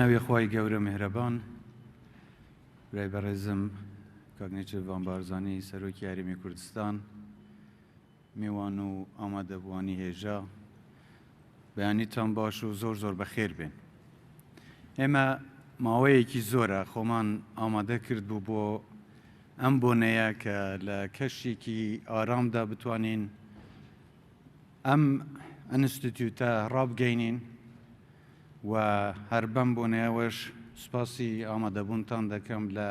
بناوی خوای گەورە مهرەبان برای بەڕێزم کاگنێچێڤان بارزانی سەرۆکی یاریمی کوردستان میوان و ئامادەبوانی هێژا بەیانیتان باش و زۆر زۆر بەخێر بێن. ئێمە ماوەیەکی زۆرە خۆمان ئامادە کرد بوو بۆ ئەم بۆنەیە کە لە کەشێکی ئارامدا بتوانین ئەم ئەنستیتیوتە ڕابگەینین و هەر بەم بۆنەیەوەش سوپاسی ئامادەبوونتان دەکەم لە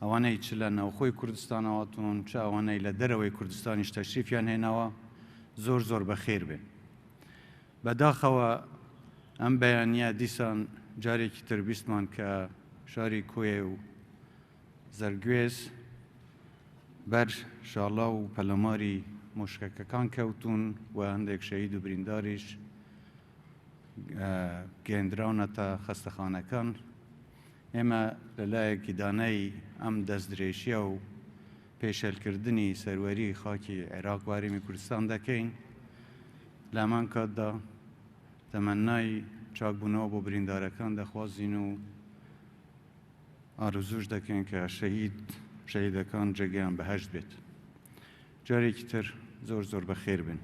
ئەوانەی چ لە ناوخۆی کوردستانەوەتون چ ئەوانەی لە دەرەوەی کوردستانیش تەشریفیان هێناوە زۆر زۆر بەخێر بێن. بەداخەوە ئەم بەیانیە دیسان جارێکی تر بیستمان کە شاری کۆیێ و زەرگوێز بەر شاڵا و پەلەماری مشکەکەکان کەوتون و هەندێک شەهید و برینداریش گەیەندراونەتە خەستەخانەکان. ئێمە لەلایەکی دانای ئەم دەستدرێژیە و پێشێلکردنی سەروەری خاکی عێراق و هەرێمی کوردستان دەکەین. لە هەمان کاتدا تەمەنای چاکبوونەوە بۆ بریندارەکان دەخوازین و ئارزوش دەکەین کە شەهیدەکان جێگەیان بەهەشت بێت. جارێکی تر زۆر زۆر بەخێر بن.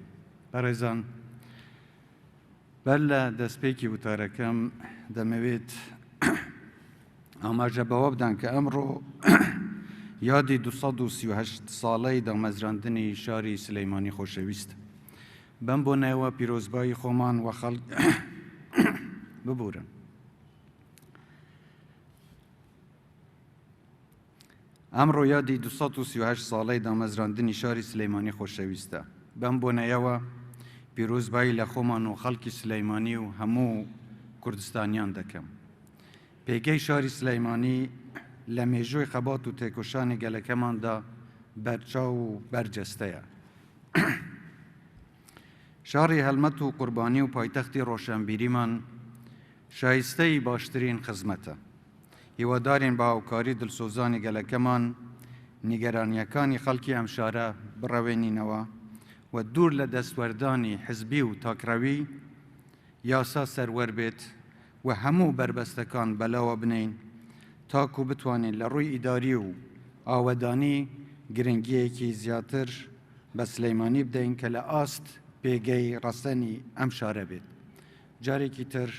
بەڕێزان، بەر لە دەستپێکی وتارەکەم دەمەوێت ئاماژە بەوە بدەن کە ئەمڕۆ یادی 238 ساڵەی دامەزراندنی شاری سلەیمانی خۆشەویستە. بەم بۆنەوە پیرۆزبایی خۆمان و خەڵک ببورن. ئەمڕۆ یادی 238 ساڵەی دامەزراندنی شاری سلەیمانی خۆشەویستە. بەم بۆنەیەوە پیرۆزبایی لە خۆمان و خەڵکی سلەیمانی و هەموو کوردستانیان دەکەم. پێگەی شاری سلەیمانی لە مێژووی خەبات و تێکۆشانی گەلەکەماندا بەرچاو و بەرجەستەیە. شاری هەلمەت و قوربانی و پایتەختی ڕۆشنبیریمان شایستەی باشترین خزمەتە. هیوادارین بە هاوکاری دڵسۆزانی گەلەکەمان نیگەرانیەکانی خەڵکی ئەم شارە بڕەوێنینەوە و دوور لە دەستوەردانی حزبی و تاکڕەوی یاسا سەروەر بێت و هەموو بربەستەکان بەلاوە بنین تاکو بتوانین لە ڕووی ئیداری و ئاوەدانی گرنگیەکی زیاتر بە سلەیمانی بدەین کە لە ئاست پێگەی ڕەسەنی ئەم شارە بێت. جارێکی تر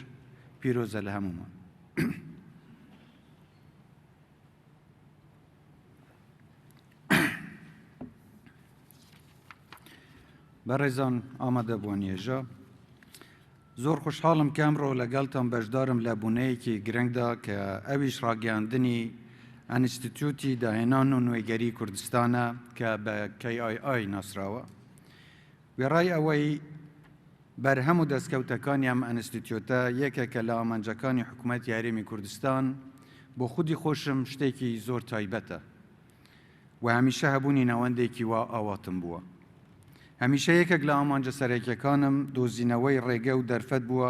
پیرۆزە لە هەمومان. بەڕێزان، ئامادەبوونی هێژا، زۆر خوشحاڵم کە ئەمڕۆ لەگەڵتان بەشدارم لە بوونەیەکی گرنگدا کە ئەویش ڕاگەیاندنی ئەنستیتیوتی داهێنان و نوێگەری کوردستانە کە بە KII ناسراوە. وێڕای ئەوەی بەرهەم و دەستکەوتەکانی ئەم ئەنستیتیوتە یەکێکە لە ئامانجەکانی حکوومەتی یاریمی کوردستان بۆ خودی خۆشم شتێکی زۆر تایبەتە و هەمیشە هەبوونی نەوەندێکی وا ئاواتم بووە. هەمیشە یەکێک لە ئامانجە سەرەکیەکانم دۆزینەوەی ڕێگە و دەرفەت بووە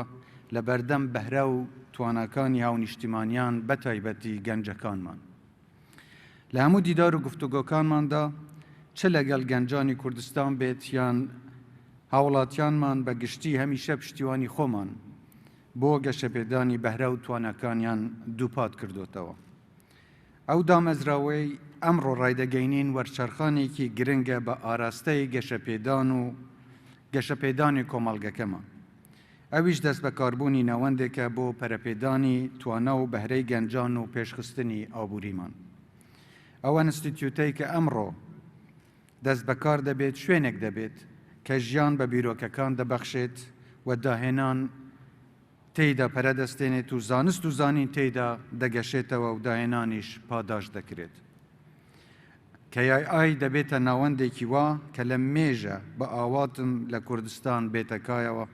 لە بەردەم بەهرە و تواناکانی هاونیشتیمانیان بە تایبەتی گەنجەکانمان. لە هەموو دیدار و گفتوگۆکانماندا چ لەگەڵ گەنجانی کوردستان بێت یان هاوڵاتیانمان بە گشتی هەمیشە پشتیوانی خۆمان بۆ گەشەپێدانی بەهرە و توانەکانیان دووپات کردوتەوە. ئەو دامەزراوەی ئەمڕۆ ڕایدەگەینین وەرچەرخانێکی گرنگە بە ئاراستەی گەشەپێدانی کۆمەڵگەکەمان. ئەویش دەست بە کاربوونی نەوەندێکە بۆ پەرەپێدانی توانە و بەهرەی گەنجان و پێشخستنی ئابووریمان. ئەو ئەنستیتیوتەی کە ئەمڕۆ دەست بەکار دەبێت شوێنێک دەبێت کە ژیان بە بیرۆکەکان دەبەخشێت و داهێنان تێیدا پەرەدەستێنێت و زانست و زانین تێیدا دەگەشێتەوە و داهێنانیش پاداش دەکرێت. KII دەبێتە ناوەندێکی وا کە لە مێژە بە ئاواتم لە کوردستان بێتەکایەوە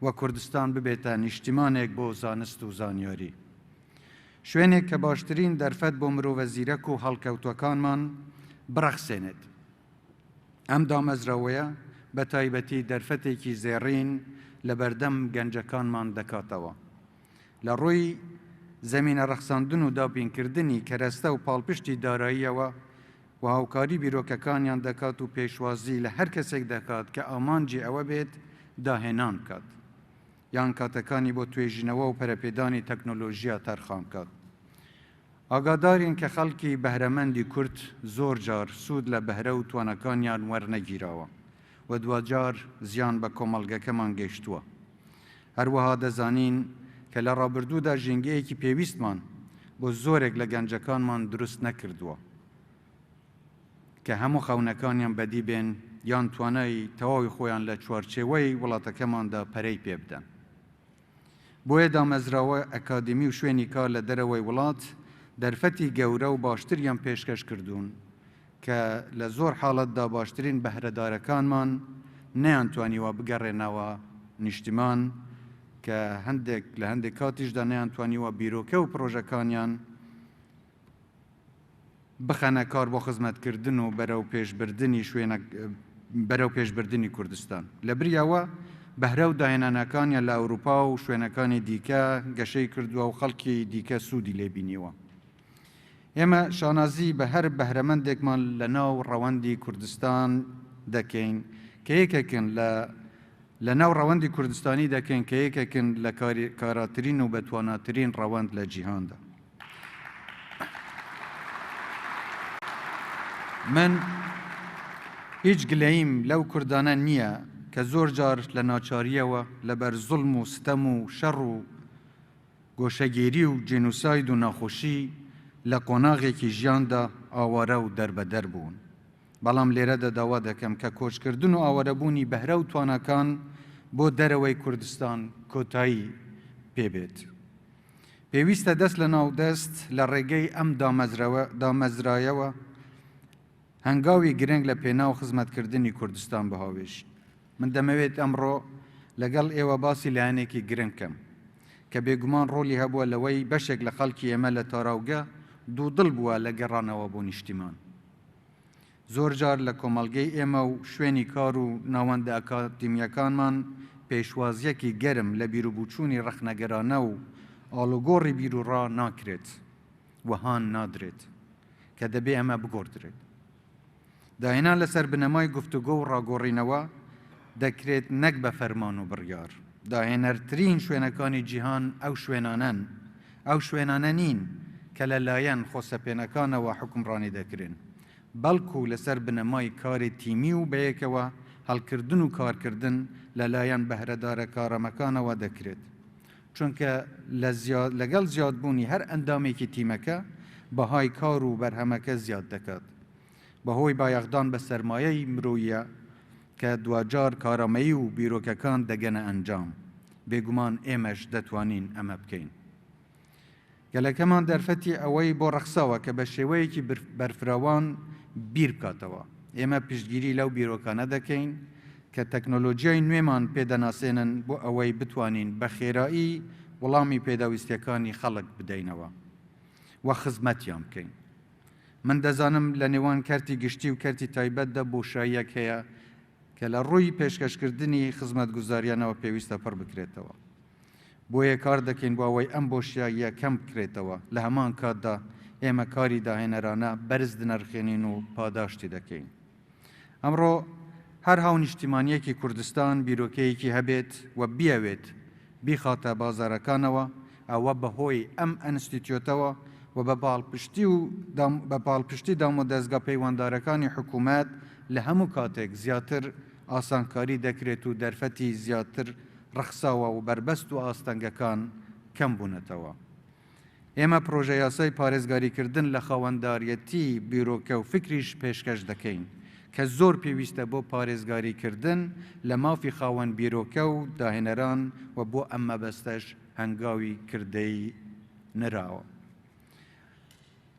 و کوردستان ببێتە نیشتیمانێک بۆ زانست و زانیاری. شوێنێک کە باشترین دەرفەت بۆ مرۆڤە زیرەک و هەڵکەوتوەکانمان بڕەخسێنێت. ئەم دامەزراوەیە بە تایبەتی دەرفەتێکی زێڕین لە بەردەم گەنجەکانمان دەکاتەوە. لە ڕووی زەمینە ڕەخساندن و دابینکردنی کەرەستە و پاڵپشتی داراییەوە و هاوکاری بیرۆکەکانیان دەکات و پێشوازی لە هەر کەسێک دەکات کە ئامانجی ئەوە بێت داهێنان بکات. یان کاتەکانی بۆ توێژینەوە و پەرەپێدانی تەکنۆلۆژیا تەرخان بکات. ئاگادارین کە خەڵکی بەهرەمەندی کورد زۆر جار سوود لە بەهرە و توانەکانیان وەرنەگیراوە و دوجار زیان بە کۆمەڵگەکەمان گەیشتووە. هەروەها دەزانین کە لە ڕابردوودا ژینگەیەکی پێویستمان بۆ زۆرێک لە گەنجەکانمان دروست نەکردووە کە هەموو خەونەکانیان بەدی بێن یان توانای تەواوی خۆیان لە چوارچێوەی وڵاتەکەماندا پەرەی پێ بدەن. بۆیە دامەزراوە ئەکادمی و شوێنی کار لە دەرەوەی وڵات دەرفەتی گەورە و باشتریان پێشکەش کردوون کە لە زۆر حاڵەتدا باشترین بەهرەدارەکانمان نەیانتوانیوە بگەڕێنەوە نیشتیمان کە لە هەندێک کاتیشدا نەیانتوانیوە بیرۆکە و پرۆژەکانیان بخەنە کار بۆ خزمەتکردن و بەرەو پێشبردننی کوردستان. لە بریاوە بەهرە و داهێنانەکانیان لە ئەوروپا و شوێنەکانی دیکە گەشەی کردووە و خەڵکی دیکە سوودی لێبینیوە. ئێمە شانازی بە هەر بەهرەمەندێکمان لە ناو ڕەوەندی کوردستان دەکەین کە یەکێکن لە ناو ڕەوەندی کوردستانی دەکەین کە یەکێکن لە کاراترین و بەتواناترین ڕەوەند لە جیهاندا. من هیچ گلەییم لەو کوردانە نییە کە زۆر جار لە ناچاریەوە لەبەر زوڵم و ستەم و شەڕ و گۆشەگیری و جێنوساید و ناخۆشی لە قۆناغێکی ژیاندا ئاوارە و دەربەدەر بوون. بەڵام لێرەدا داوا دەکەم کە کۆچکردن و ئاوارەبوونی بەهرە و توانەکان بۆ دەرەوەی کوردستان کۆتایی پێبێت. پێویستە دەست لە ناو دەست لە ڕێگەی ئەم دامەزرایەوە هەنگاوی گرنگ لە پێناو خزمەتکردنی کوردستان بەهاوێش. من دەمەوێت ئەمڕۆ لەگەڵ ئێوە باسی لایەنێکی گرنگ بکەم کە بێگومان ڕۆلی هەبووە لەوەی بەشێک لە خەڵکی ئێمە لە تاراوگە دوودڵ بووە لە گەڕانەوە بۆ نیشتیمان. زۆر جار لە کۆمەڵگەی ئێمە و شوێنی کار و ناوەندە ئەکادیمیەکانمان پێشوازیەکی گەرم لە بیرروبوچوونی ڕەخنەگەرانە و ئاڵوگۆڕی بیرروڕا ناکرێت وەهان نادرێت کە دەبێ ئەمە بگۆڕدرێت. داهێنان لەسەر بنەمای گفتوگۆ و ڕاگۆڕینەوە دەکرێت نەک بە فەرمان و بڕیار. داهێنەرترین شوێنەکانی جیهان ئەو شوێنانە نین کە لەلایەن خۆسەپێنەکانەوە حکومڕانی دەکرێن، بەڵکو لەسەر بنەمای کاری تیمی و بەیەکەوە هەڵکردن و کارکردن لەلایەن بەهرەدارە کارەمەکانەوە دەکرێت. چونکە لەگەڵ زیادبوونی هەر ئەندامێکی تیمەکە بەهای کار و بەرهەمەکە زیاد دەکات. بەهۆی بایەخدان بە سەرمایەی مرۆیە کە دوجار کارامەیی و بیرۆکەکان دەگەنە ئەنجام. بێگومان ئێمەش دەتوانین ئەمە بکەین. گەلەکەمان دەرفەتی ئەوەی بۆ ڕەخساوە کە بە شێوەیەکی بەرفراوان بیر بکاتەوە. ئێمە پشتگیری لەو بیرۆکانە دەکەین کە تەکنۆلۆژیای نوێمان پێدەناسێنن بۆ ئەوەی بتوانین بە خێرایی وەڵامی پێداویستیەکانی خەڵک بدەینەوە و خزمەتیان بکەین. من دەزانم لە نێوان کەرتی گشتی و کەرتی تایبەتدا بۆشاییەک هەیە کە لە ڕووی پێشکەشکردنی خزمەتگوزاریانەوە پێویستە پڕ بکرێتەوە. بۆیە کار دەکەین بۆ ئەوەی ئەم بۆشاییە کەم بکرێتەوە. لە هەمان کاتدا ئێمە کاری داهێنەرانە بەرز دنەرخێنین و پاداشتی دەکەین. ئەمڕۆ هەر هاو نیشتیمانیەکی کوردستان بیرۆکەیەکی هەبێت و بیاوێت بیخاتە بازارەکانەوە، ئەوە بەهۆی ئەم ئەنستیتیۆتەوە و بە پاڵپشتی دام و دەستگا پەیوەنددارەکانی حکوومەت لە هەموو کاتێک زیاتر ئاسانکاری دەکرێت و دەرفەتی زیاتر ڕەخساوە و بربەست و ئاستەنگەکان کەم بوونەتەوە. ئێمە پرۆژە یاسای پارێزگاریکردن لە خاوەنداریەتی بیرۆکە و فکریش پێشکەش دەکەین کە زۆر پێویستە بۆ پارێزگاریکردن لە مافی خاوەن بیرۆکە و داهێنەران و بۆ ئەم مەبەستەش هەنگاوی کردەی نراوە.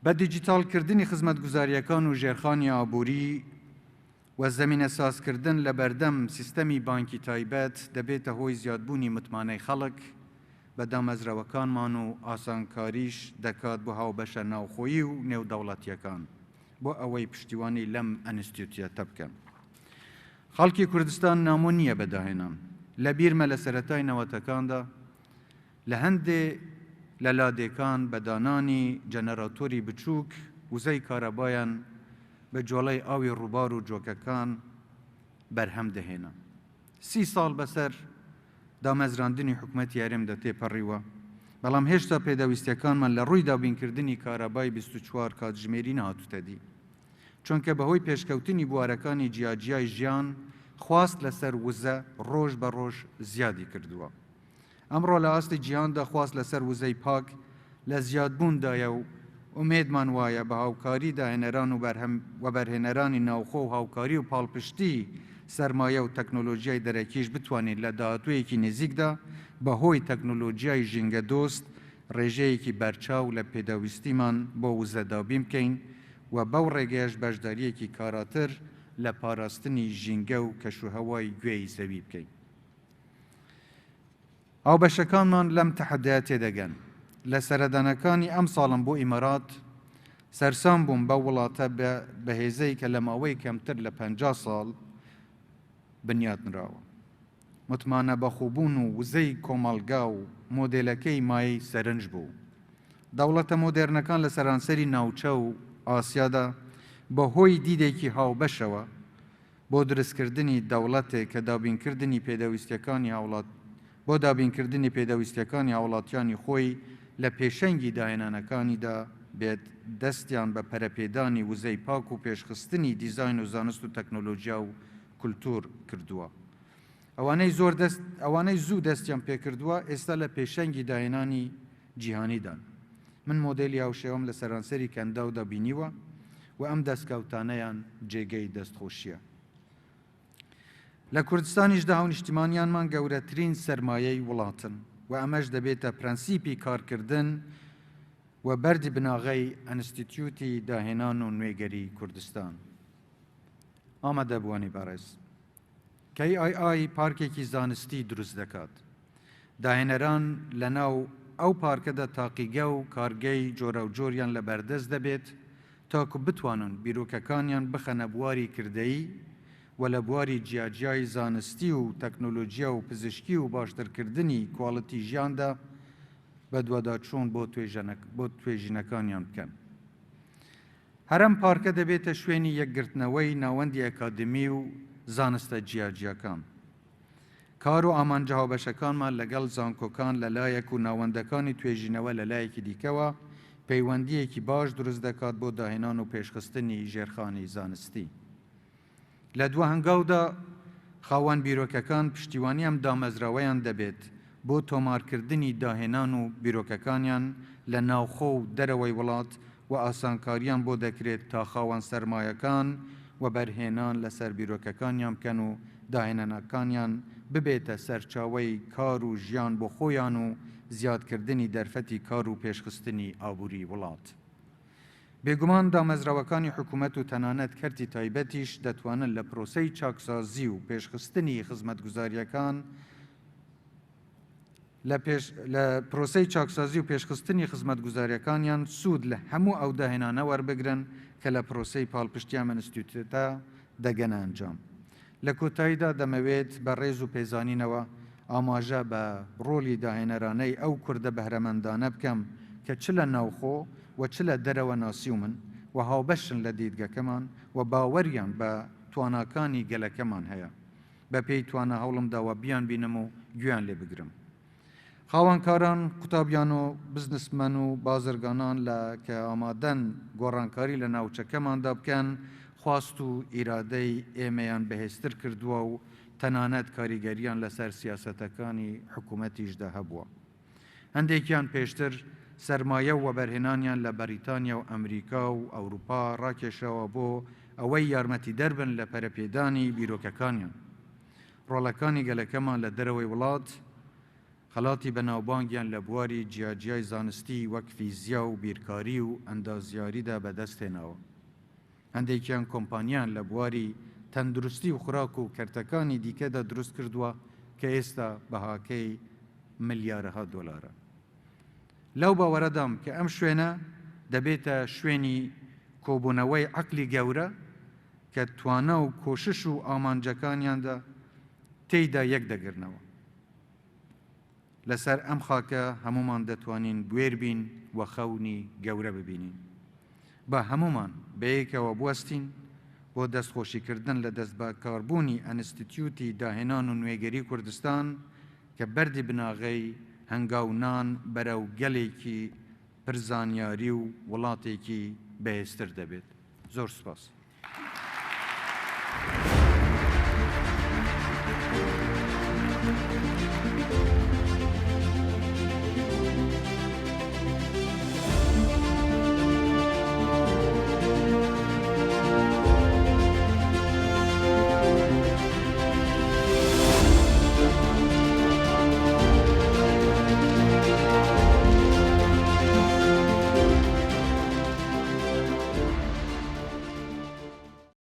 بە دیجیتالکردنی خزمەتگوزاریەکان و ژێرخانی ئابووری و زەمینە سازکردن لە بەردەم سیستەمی بانکی تایبەت دەبێتە هۆی زیادبوونی متمانەی خەڵک بە دامەزراوەکانمان و ئاسانکاریش دەکات بۆ هاوبەشە ناوخۆیی و نێودەوڵەتیەکان بۆ ئەوەی پشتیوانی لەم ئەنستیتیۆتە بکەن. خەڵکی کوردستان نامۆ نییە بەداهێنان. لە بیرمە لە سەرەتای نەوەتەکاندا لە هەندێ لە لادێکان بەدانانی جەنەراتۆری بچووک وزەی کارەبایان بە جۆڵەی ئاوی ڕووبار و جۆکەکان بەرهەم دەهێنا. 30 ساڵ بەسەر دامەزراندنی حکوومەتی هەرێمدا تێپەڕیوە بەڵام هێشتا پێدەویستیەکانمان لە ڕووی دابینکردنی کارەبای 24 کاتژمێری نهاتوتە دی چونکە بەهۆی پێشکەوتنی بوارەکانی جیاجیای ژیان خواست لەسەر وزە ڕۆژ بە ڕۆژ زیادی کردووە ئەمڕۆ لە ئاستی جیهاندا خواست لەسەر وزەی پاک لە زیادبووندایە و ئومێدمان وایە بە هاوکاری داهێنەران و بەرهێنەرانی ناوخۆ و هاوکاری و پاڵپشتی سەرمایە و تەکنۆلۆژیای دەرەکیش بتوانین لە داهاتوویەکی نزیکدا بەهۆی تەکنۆلۆژیای ژینگە دۆست ڕێژەیەکی بەرچاو لە پێداویستیمان بۆ وزەدابی بکەین و بەو ڕێگەیەش بەشداریەکی کاراتر لە پاراستنی ژینگە و کەشوهەوای گوێی زەوی بکەین. هاوبەشەکانمان لەم تەحەدایە تێدەگەن. لە سەردانەکانی ئەم ساڵم بۆ ئیمارات سەرسام بووم بە وڵاتە بەهێزەی کە لە ماوەی کەمتر لە 50 ساڵ بنیاتنراوە. متمانە بەخۆبوون و وزەی کۆمەڵگا و مۆدێلەکەی مای سەرنج بوو. دەوڵەتە مۆدێرنەکان لە سەرانسەری ناوچە و ئاسیادا بەهۆی دیدێکی هاوبەشەوە بۆ دروستکردنی دەوڵەتێک کە دابینکردنی پێدەویستیەکانی هاوڵاتیانی خۆی لە پێشەنگی داهێنانەکانیدا بێت دەستیان بە پەرەپێدانی وزەی پاک و پێشخستنی دیزاین و زانست و تەکنۆلۆژیا و کولتور کردووە. ئەوانەی زوو دەستیان پێکردووە ئێستا لە پێشەنگی داهێنانی جیهانیدان. من مۆدێلی هاوشێوەم لە سەرانسەری کەنداودا بینیوە و ئەم دەستکەوتانەیان جێگەی دەستخۆشیە. لە کوردستانیشدا هاونیشتیمانیانمان گەورەترین سەرمایەی وڵاتن و ئەمەش دەبێتە پرەنسیپی کارکردن و بەردی بناغەی ئەنستیتیوتی داهێنان و نوێگەری کوردستان. ئامادەبووانی بەڕێز. KII پارکێکی زانستی دروست دەکات. داهێنەران لە ناو ئەو پارکەدا تاقیگە و کارگەی جۆرە و جۆریان لە بەردەست دەبێت تاکو بتوانن بیرۆکەکانیان بخەنە بواری کردەیی و لە بواری جیاجیای زانستی و تەکنۆلۆژیا و پزیشکی و باشترکردنی کواڵەتی ژیاندا بە دوواداچوون بۆ توێژینەکانیان بکەن. هەرەم پارکە دەبێتە شوێنی یەکگرتنەوەی ناوەندی ئەکادمی و زانستە جیاجیەکان. کار و ئامانجە هاوبەشەکانمان لەگەڵ زانکۆکان لەلایەک و ناوەندەکانی توێژینەوە لەلایەکی دیکەوە پەیوەندیەکی باش دروست دەکات بۆ داهێنان و پێشخستنی ژێرخانی زانستی. لە دووە هەنگاودا خاوەن بیرۆکەکان پشتیوانی ئەم دامەزراوەیان دەبێت بۆ تۆمارکردنی داهێنان و بیرۆکەکانیان لە ناوخۆ و دەرەوەی وڵات و ئاسانکاریان بۆ دەکرێت تا خاوەن سەرمایەکان و بەرهێنان لەسەر بیرۆکەکانیان بکەن و داهێنانەکانیان ببێتە سەرچاوەی کار و ژیان بۆ خۆیان و زیادکردنی دەرفەتی کار و پێشخستنی ئابووری وڵات. بێگومان دامەزراوەکانی حکوومەت و تەنانەت کەرتی تایبەتیش دەتوانن لە پرۆسەی چاکسازی و پێشخستنی خزمەتگوزاریەکان لە پرۆسەی چاکسازی و پێشخستنی خزمەتگوزاریەکانیان سوود لە هەموو ئەو داهێنانە وەربگرن کە لە پرۆسەی پاڵپشتیان ئینستیتوتە دەگەنە ئەنجام. لە کۆتاییدا دەمەوێت بە ڕێز و پێزانینەوە ئاماژە بە ڕۆلی داهێنەرانەی ئەو کوردە بەهرەمەندانە بکەم کە چ لە ناوخۆ و چ لە دەرەوە ناسی و من و هاوبەشن لە دیدگەکەمان و باوەریان بە تواناکانی گەلەکەمان هەیە. بە پێی توانە هەوڵمداوە بیان بینم و گویان لێ بگرم. خاوەنکاران، قوتابیان و بزنسمەن و بازرگانان لە کە ئامادەن گۆڕانکاری لە ناوچەکەماندا بکەن خواست و ئیرادەی ئێمەیان بەهێزتر کردووە و تەنانەت کاریگەریان لەسەر سیاسەتەکانی حکوومەتیشدا هەبووە. هەندێکیان پێشتر سەرمایە و وەبەرهێنانیان لە بەریتانیا و ئەمریکا و ئەوروپا ڕاکێشەوە بۆ ئەوەی یارمەتی دەربن لە پەرەپێدانی بیرۆکەکانیان. ڕۆڵەکانی گەلەکەمان لە دەرەوەی وڵات خەڵاتی بەناوبانگیان لە بواری جیاجیای زانستی وەک فیزیا و بیرکاری و ئەندازیاریدا بەدەستهێناوە. هەندێکیان کۆمپانیان لە بواری تەندروستی و خوراک و کەرتەکانی دیکەدا دروست کردووە کە ئێستا بەهاکەی ملیارەها دۆلارە. لەو باوەڕەدام کە ئەم شوێنە دەبێتە شوێنی کۆبوونەوەی عەقلی گەورە کە توانە و کۆشش و ئامانجەکانیاندا تێیدا یەک دەگرنەوە. لەسەر ئەم خاکە هەمومان دەتوانین بوێر بین و خەونی گەورە ببینین. بە هەمومان بەیەکەوە بوەستین بۆ دەستخۆشیکردن لە دەستبەکاربوونی ئەنستیتیوتی داهێنان و نوێگەری کوردستان کە بەردی بناغەی هەنگاونان بەرەو گەلێکی پرزانیاری و وڵاتێکی بەهێزتر دەبێت. زۆر سوپاس.